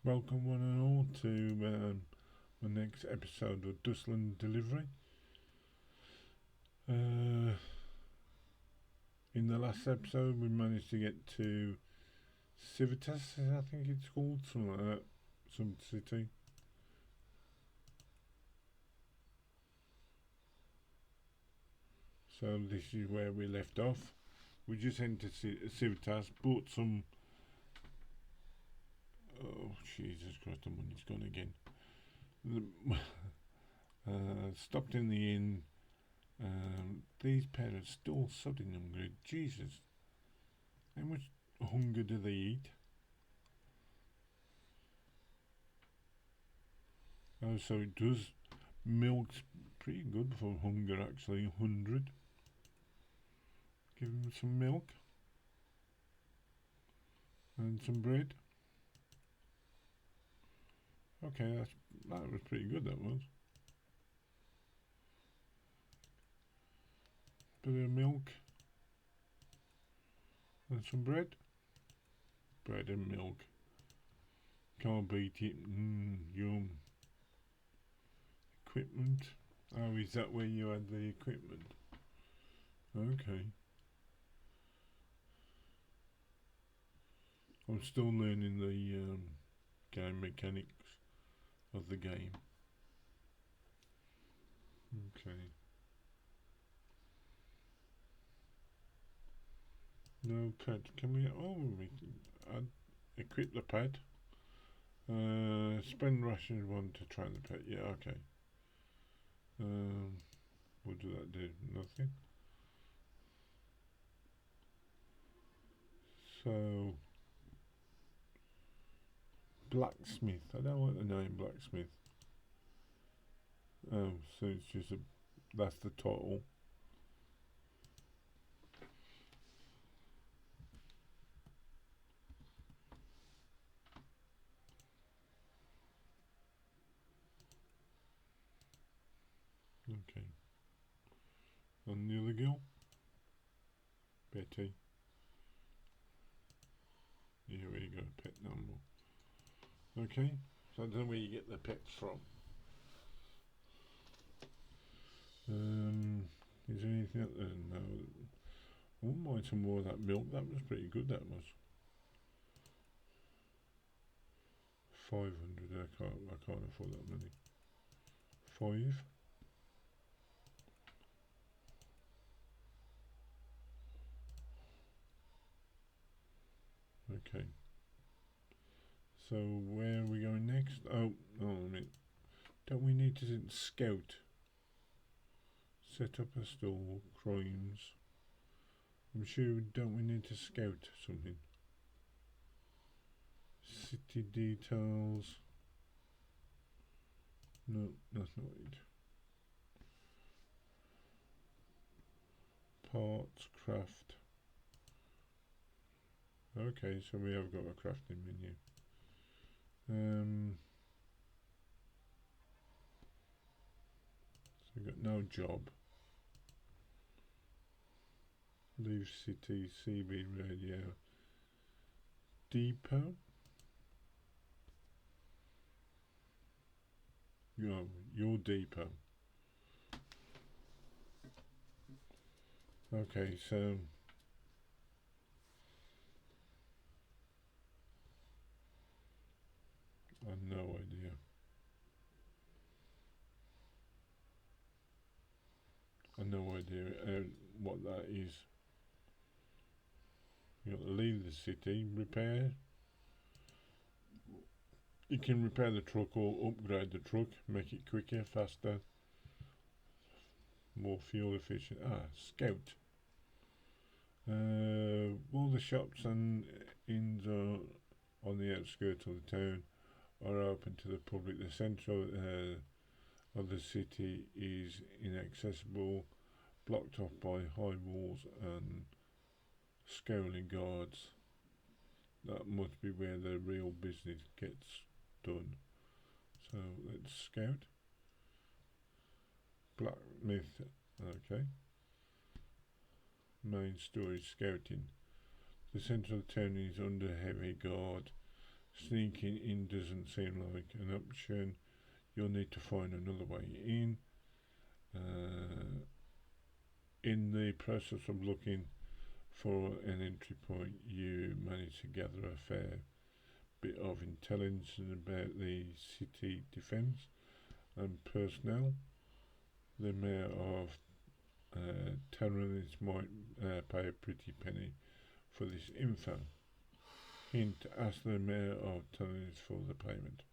Welcome one and all to the next episode of Dustland Delivery. In the last episode we managed to get to Civitas, I think it's called, something like that, some city. So this is where we left off. We just entered Civitas, bought some... Oh, Jesus Christ, the money's gone again. Stopped in the inn. These pair are still sodding hungry. Jesus. How much hunger do they eat? Oh, so it does. Milk's pretty good for hunger, actually. 100. Give them some milk. And some bread. Okay, that was pretty good, that was. Bit of milk. And some bread. Bread and milk. Can't beat it. Yum. Equipment. Oh, is that where you had the equipment? Okay. I'm still learning the game mechanics of the game. Okay. No pet. Can we? Oh, we can equip the pet. Spend rations one to train the pet. Yeah, okay. What does that do? Nothing. So, blacksmith. I don't like the name blacksmith. Oh, so it's just that's the title. Okay. And the other girl? Betty. Here we go, pet number. Okay, so I don't know where you get the pets from. Is there anything out there? No. I wouldn't mind some more of that milk. That was pretty good, that was. 500, I can't afford that many. 5. Okay. So where are we going next? Oh, a minute. Don't we need to scout? Set up a store, crimes. I'm sure, don't we need to scout something? City details. No, that's not it. Parts, craft. Okay, so we have got a crafting menu. So we've got no job. Leave city, CB radio. Depot. Your depot. Okay, so I've no idea. I've no idea what that is. You got to leave the city, repair. You can repair the truck or upgrade the truck, make it quicker, faster, more fuel efficient. Scout. All the shops and inns are on the outskirts of the town are open to the public. The centre of the city is inaccessible, blocked off by high walls and scowling guards. That must be where the real business gets done. So let's scout. Blacksmith, okay. Main storage scouting. The centre of the town is under heavy guard. Sneaking in doesn't seem like an option. You'll need to find another way in. In the process of looking for an entry point, you manage to gather a fair bit of intelligence about the city defence and personnel. The mayor of terrorists might pay a pretty penny for this info. Hint, ask the mayor of terrorists for the payment.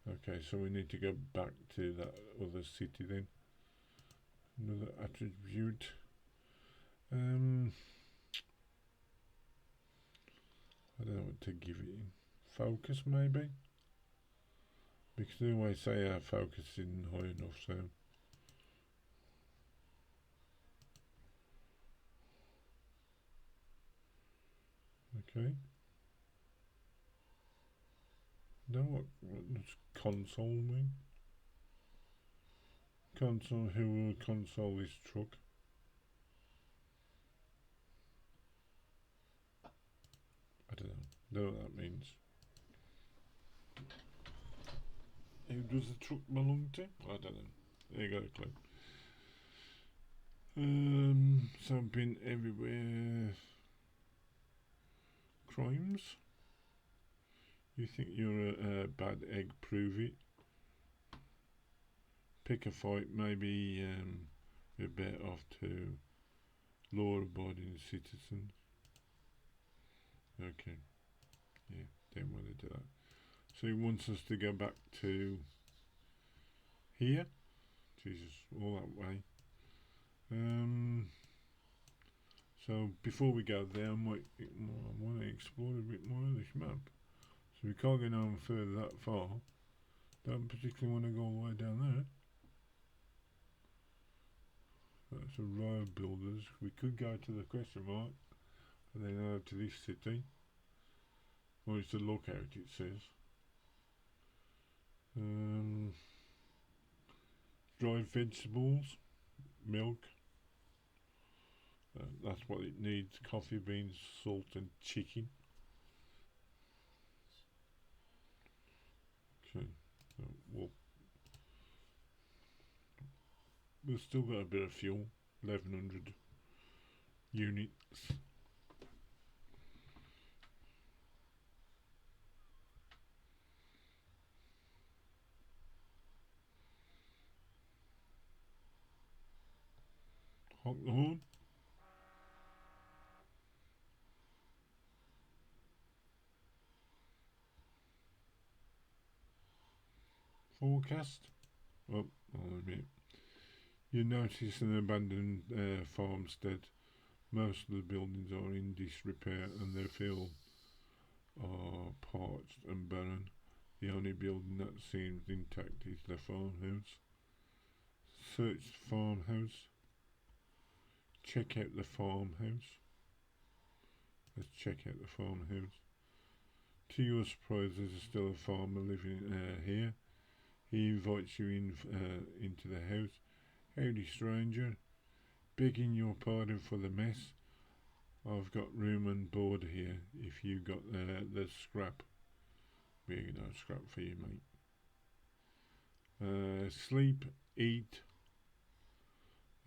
Okay, so we need to go back to that other city then. Another attribute. I don't know what to give it. Focus maybe? Because they always say our focus isn't high enough, so. Okay. Now what does console mean? Console, who will console this truck? I don't know what that means. Who does the truck belong to? I don't know. There you go, clue. Something everywhere. Crimes? You think you're a bad egg, prove it. Pick a fight, maybe we're better off to law-abiding citizens. Okay. Yeah, don't want to do that. So he wants us to go back to here. Jesus, all that way. So before we go there, I want to explore a bit more of this map. So we can't go no further that far. Don't particularly want to go all the way down there. That's a row of builders. We could go to the question mark and then over to this city. Or it's a lookout, it says. Dried vegetables, milk. That's what it needs. Coffee beans, salt and chicken. Okay, so we've still got a bit of fuel, 1100 units. Honk the horn. Forecast. Oh, I'll admit. You notice an abandoned farmstead. Most of the buildings are in disrepair and their fields are parched and barren. The only building that seems intact is the farmhouse. Search the farmhouse. Check out the farmhouse. Let's check out the farmhouse. To your surprise, there's still a farmer living here. He invites you into the house. Howdy, stranger. Begging your pardon for the mess. I've got room and board here if you got the scrap. We ain't no scrap for you, mate. Sleep, eat.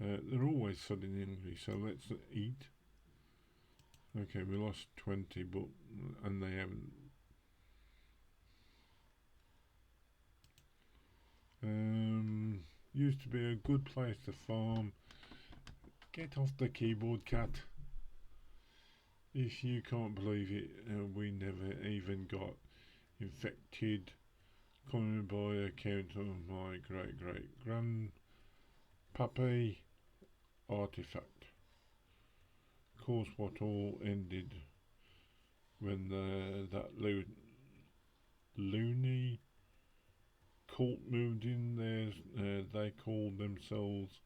They're always suddenly hungry, so let's eat. Okay, we lost 20, but and they haven't. Used to be a good place to farm. Get off the keyboard, cat. If you can't believe it, we never even got infected. Coming by account of my great-great-grandpappy artifact. Of course, what all ended when that loony cult moved in there. They called themselves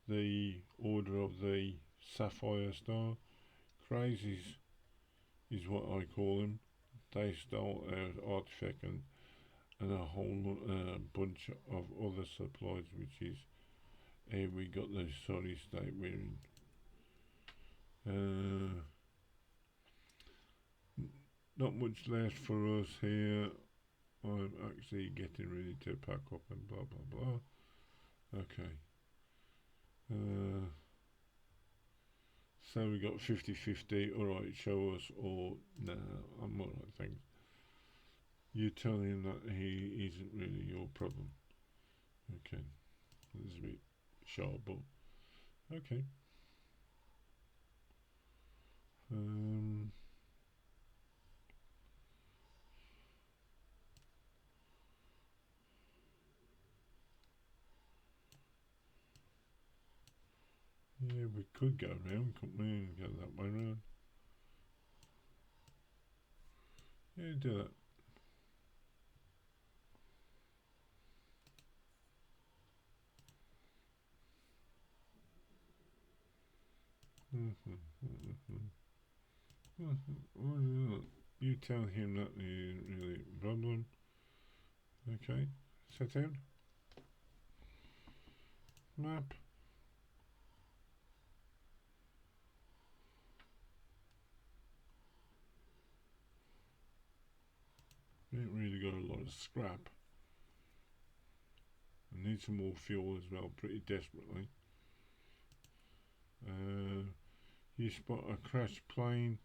the Order of the Sapphire Star. Crazies is what I call them. They stole our artifact and a whole bunch of other supplies, which is we got the sorry state we're in. not much left for us here. I'm actually getting ready to pack up and blah blah blah. Okay. So we got 50-50. Alright, show us, or nah, I'm alright, thanks. You tell him that he isn't really your problem. Okay. This is a bit sharp, but okay. Yeah, we could go around, couldn't we? And go that way around. Yeah, do that. You tell him that isn't really a problem. Okay, set out. Map. We ain't really got a lot of scrap. I need some more fuel as well, pretty desperately. You spot a crashed plane.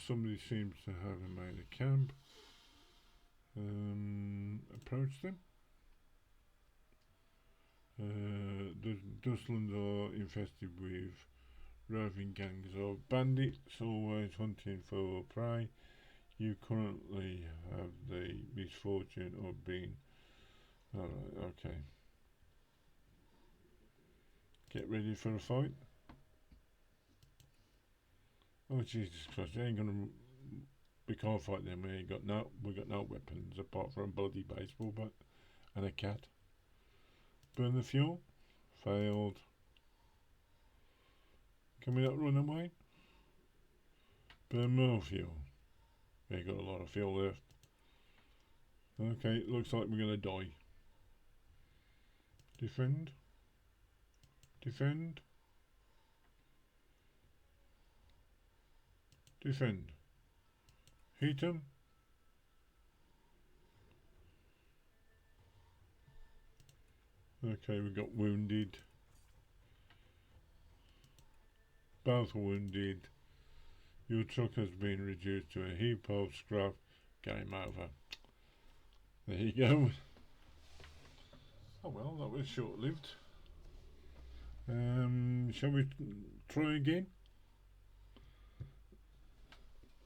Somebody seems to have made a camp. Approach them. The Dustlands are infested with roving gangs of bandits, always hunting for prey. You currently have the misfortune of being... Alright, okay. Get ready for a fight. Oh Jesus Christ, they ain't gonna... We can't fight them, we got no weapons apart from a bloody baseball bat and a cat. Burn the fuel. Failed. Can we not run away? Burn more fuel. We ain't got a lot of fuel left. Okay, looks like we're gonna die. Defend. Defend. Defend. Heat 'em. Okay, we got wounded. Both wounded. Your truck has been reduced to a heap of scrap. Game over. There you go. Oh well, that was short-lived. Shall we try again?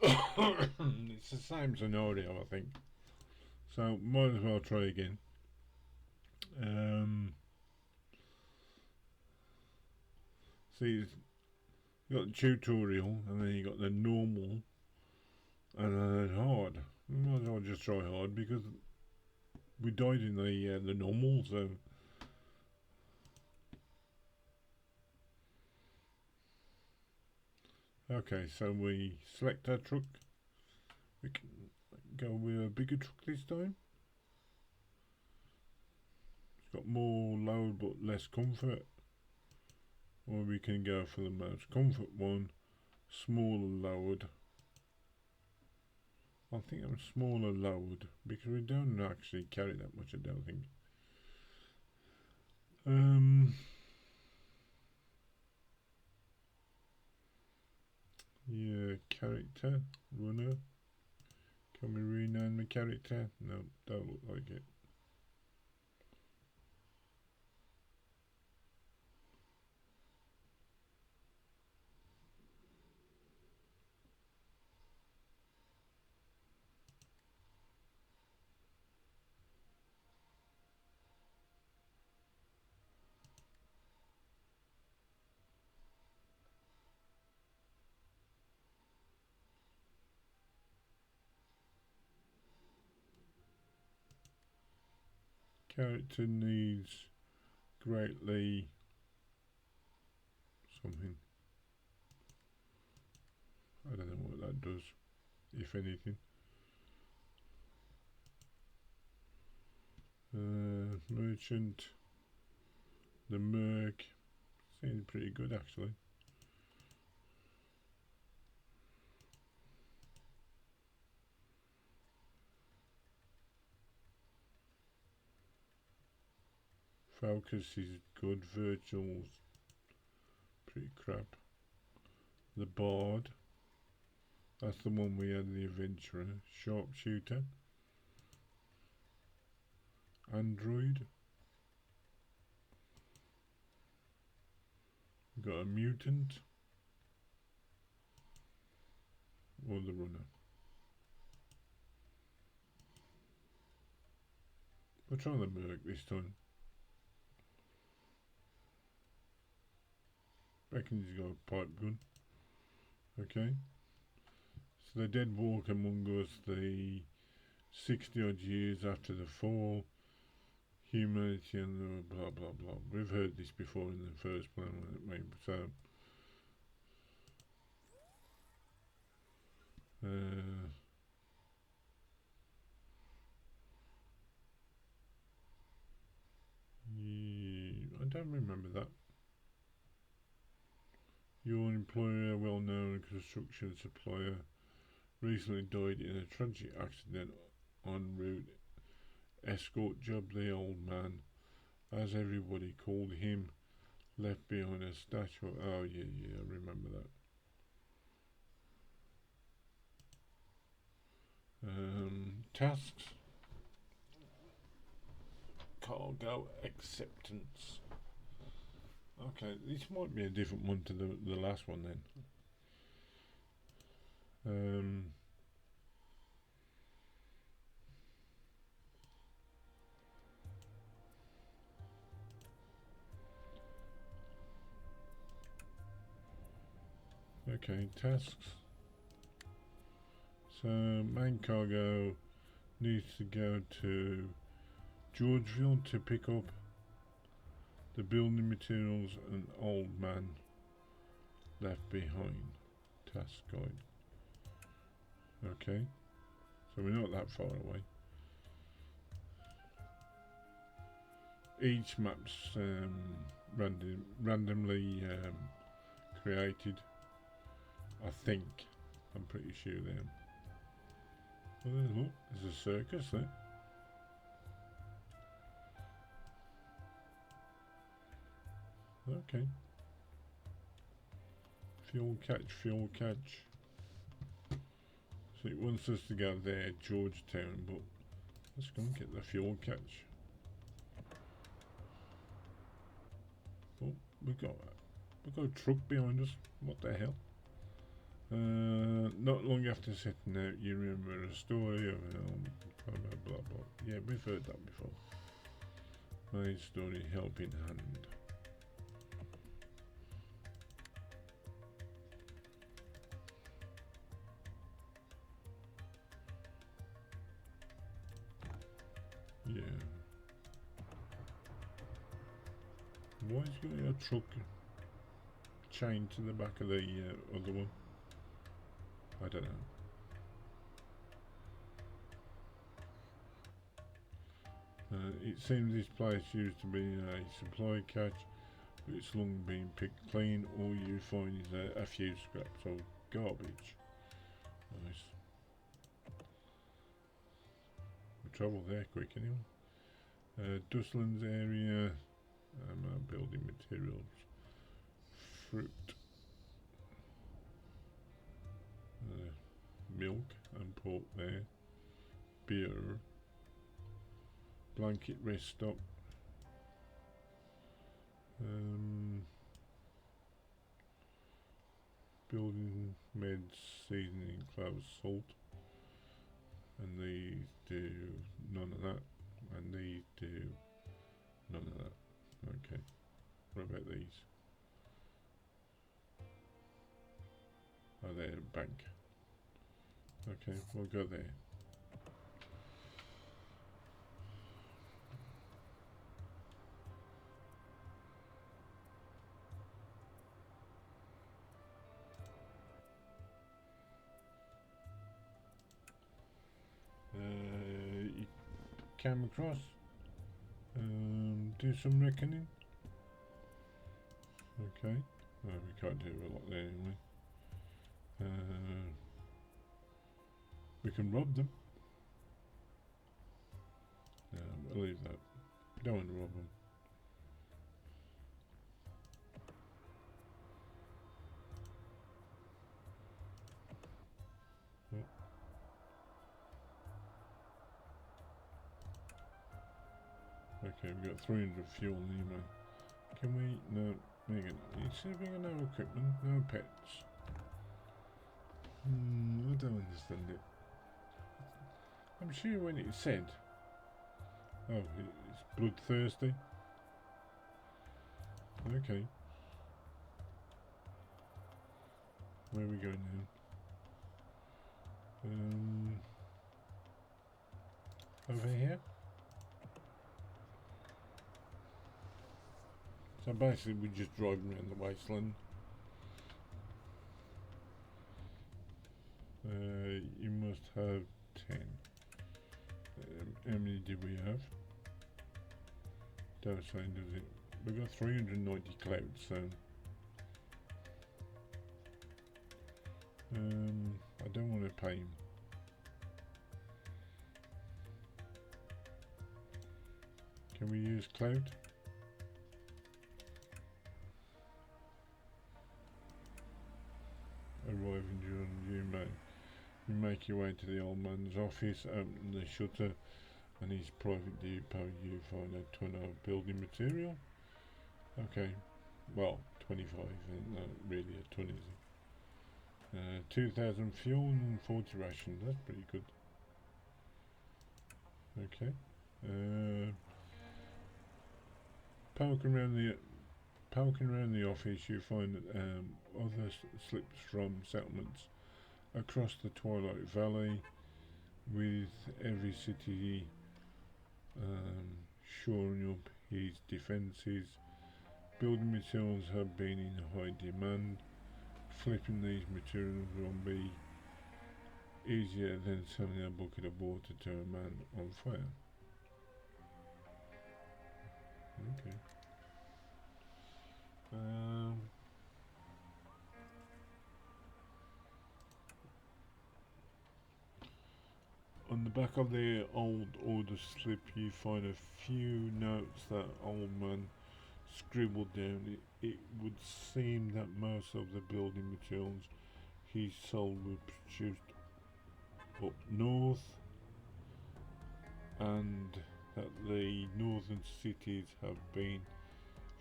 It's the same scenario, I think. So might as well try again. See, you got the tutorial, and then you got the normal, and then hard. Might as well just try hard because we died in the normal. So okay, so we select our truck. We can go with a bigger truck this time. It's got more load but less comfort. Or we can go for the most comfort one, smaller load. I think I'm smaller load because we don't actually carry that much, I don't think. Yeah, character, runner. Can we rename the character? No, don't look like it. Character needs greatly something. I don't know what that does, if anything. Merchant, the Merc, seems pretty good actually. Focus is good. Virtual's pretty crap. The Bard. That's the one we had, the Adventurer. Sharpshooter. Android. Got a Mutant. Or the Runner. We'll try the Merc this time. Reckon he's got a pipe gun. Okay. So the dead walk among us, the 60 odd years after the fall, humanity and the blah blah blah. We've heard this before in the first plan, so yeah, I don't remember that. Your employer, well-known construction supplier, recently died in a tragic accident en route escort job. The old man, as everybody called him, left behind a statue. Oh yeah, I remember that. Tasks. Cargo acceptance. Okay, this might be a different one to the last one then. Okay, tasks. So main cargo needs to go to Georgeville to pick up the building materials an old man left behind. Task guide. Okay, so we're not that far away. Each map's randomly created. I think. I'm pretty sure they are. Oh, look, there's a circus there. Okay. Fuel catch. So it wants us to go there, Georgetown, but let's go and get the fuel catch. Oh, we've got a truck behind us. What the hell? Not long after setting out, you remember a story of blah blah blah blah. Yeah, we've heard that before. Main story, helping hand. Yeah. Why is your truck chained to the back of the other one? I don't know. It seems this place used to be a supply catch, but it's long been picked clean. All you find is a few scraps of garbage. Nice. We'll travel there quick anyway. Dustlands area, building materials, fruit, milk and pork there, beer, blanket rest stop, building meds, seasoning, cloves, salt, and these do none of that, and these do none of that. Okay, what about these? Oh, they're a bank. Okay, we'll go there. You came across. Do some reckoning. Okay. We can't do a lot there anyway. We can rob them. We'll leave that. Don't want to rob them. Okay, we've got 300 fuel anyway. Can we? No, Megan. You see if we got no equipment, no pets. I don't understand it. I'm sure when it said, oh, it's bloodthirsty. Okay. Where are we going now? Over here. So basically we're just driving around the wasteland. You must have 10. How many do we have? Don't say, does it? We've got 390 clouds, so I don't want to pay him. Can we use cloud? Arriving during you make your way to the old man's office, open the shutter, and his private depot. You find a ton of building material. Okay, well, 25 isn't really a ton, is it? 2,000 fuel and 40 rations. That's pretty good. Okay. Poking around the office, you find other slips from settlements across the Twilight Valley, with every city shoring up his defences. Building materials have been in high demand. Flipping these materials will be easier than selling a bucket of water to a man on fire. Okay. On the back of the old order slip, you find a few notes that old man scribbled down. It would seem that most of the building materials he sold were produced up north, and that the northern cities have been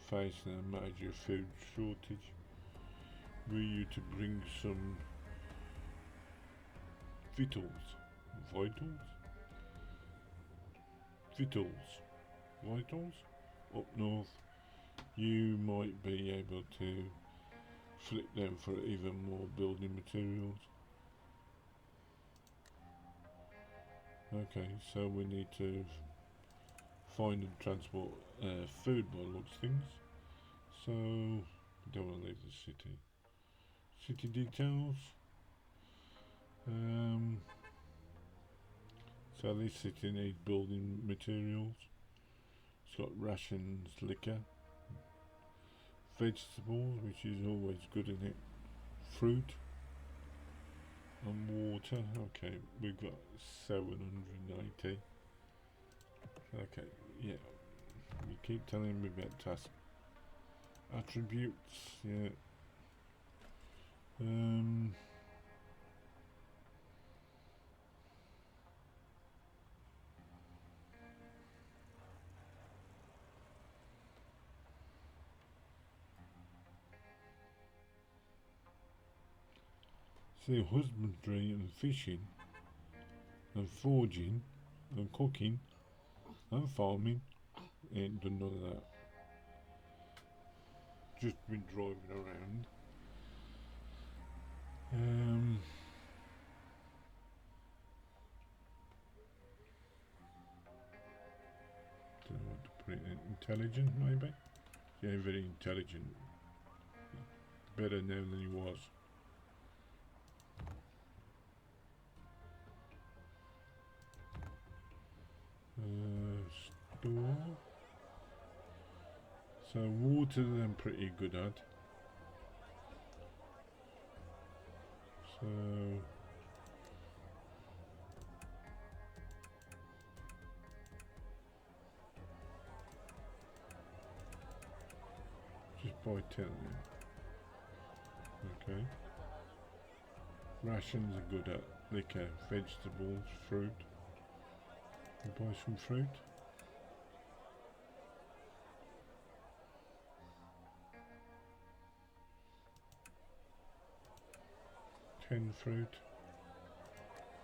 facing a major food shortage. Were you to bring some vitals up north, you might be able to flip them for even more building materials. Okay, so we need to find and transport food by looks things. So we don't want to leave the city. City details. So this city needs building materials. It's got rations, liquor, vegetables, which is always good in it, fruit, and water. Okay, we've got 780. Okay, yeah. You keep telling me about task attributes, yeah. See, husbandry and fishing and foraging and cooking and farming, ain't done none of that. Just been driving around. Don't know what to put it in. Intelligent, maybe? Yeah, very intelligent. Better now than he was. Store. So water I'm pretty good at. So just buy 10. Okay. Rations are good at. Liquor, vegetables, fruit. Buy some fruit. 10 fruit.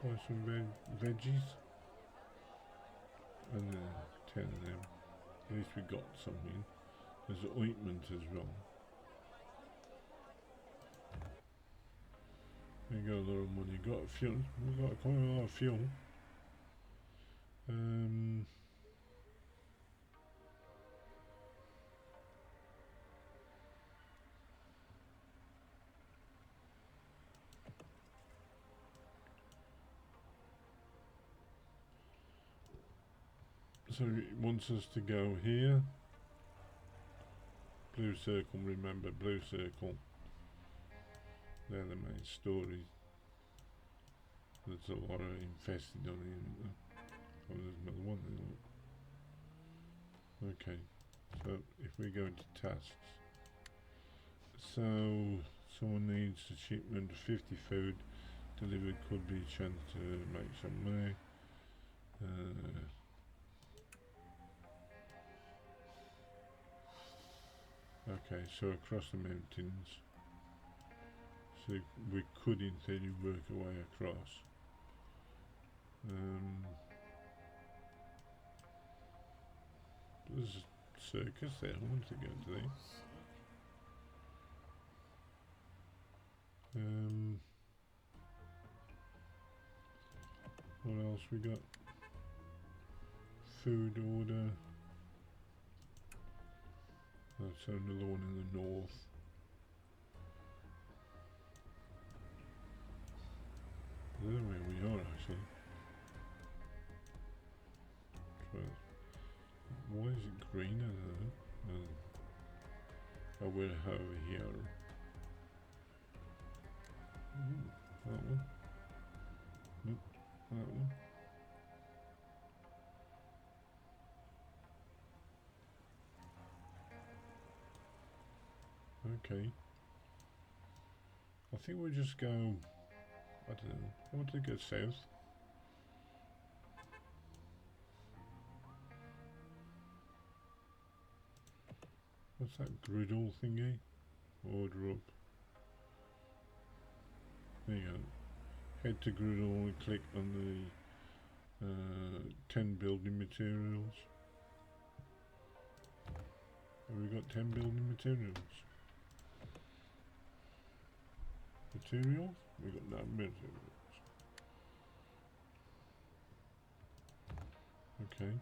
Buy some veggies. And 10 of them. At least we got something. There's ointment as well. We got a lot of money. Got fuel. We got quite a lot of fuel. So it wants us to go here. Blue circle, remember, blue circle. They're the main stories. There's a lot of infested on here. Oh, there's another one there. Okay, so if we go into tasks. So, someone needs a shipment of 50 food. Delivered could be a chance to make some money. Okay, so across the mountains. So we could in theory work our way across. There's a circus there, I want to go to there. What else we got? Food order. That's another one in the north. I don't know where we are actually. Why is it green? I don't know. Oh, we're over here. That one. Nope, that one. Okay. I think we'll just go, I don't know, I want to go south. What's that griddle thingy? Order up. There you go. Head to griddle and click on the 10 building materials. Have we got 10 building materials? Materials? We got no materials. Okay.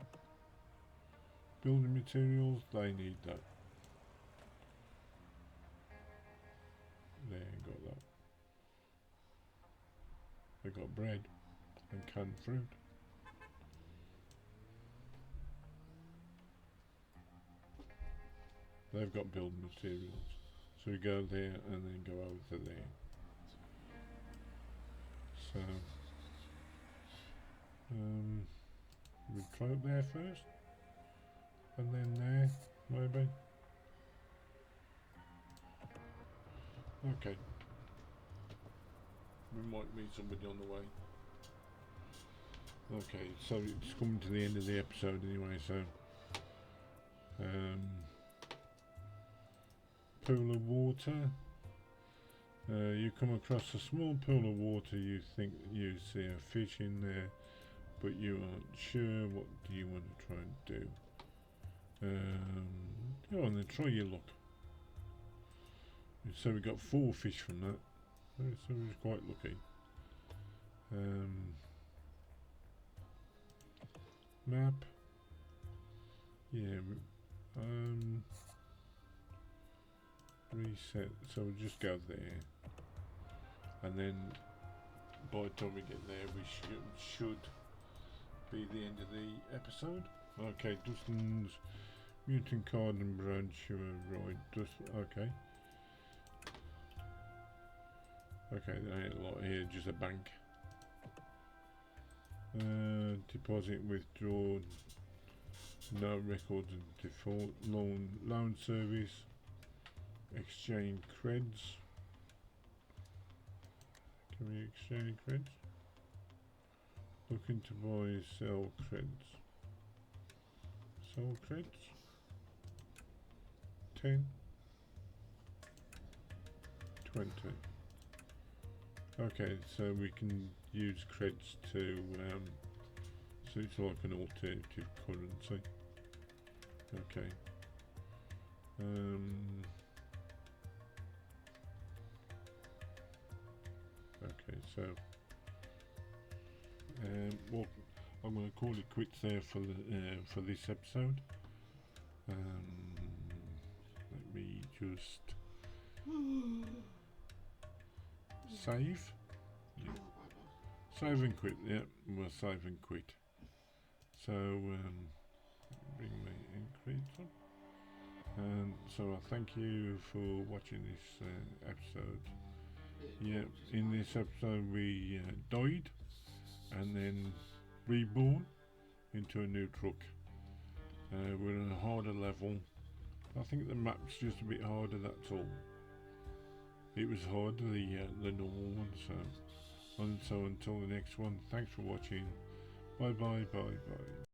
Building materials, they need that. They ain't got that. They got bread and canned fruit. They've got building materials. So we go there and then go over to there. So we'll try up there first and then there maybe. Okay. We might meet somebody on the way. Okay, so it's coming to the end of the episode anyway, so pool of water. You come across a small pool of water. You think you see a fish in there, but you aren't sure. What do you want to try and do? Go on then, try your luck. So we got 4 fish from that. So we was quite lucky. Map. Yeah. Reset. So we'll just go there, and then by the time we get there, we should be the end of the episode. Okay, Dustland's mutant card and brown sugar right. Okay. Okay, there ain't a lot here, just a bank. Deposit, withdraw, no records of default, loan service, exchange creds. Can we exchange creds? Looking to buy, sell creds. Sell creds? 10, 20. Okay, so we can use creds to, so it's like an alternative currency. Okay. Okay, so well, I'm going to call it quits there for this episode. Let me just save. Yeah. Save and quit. Yeah, we'll save and quit. So bring my increase up. And so I thank you for watching this episode. Yeah, in this episode we died and then reborn into a new truck. We're on a harder level. I think the map's just a bit harder, that's all. It was harder, the normal one, so until the next one, thanks for watching. Bye bye bye bye.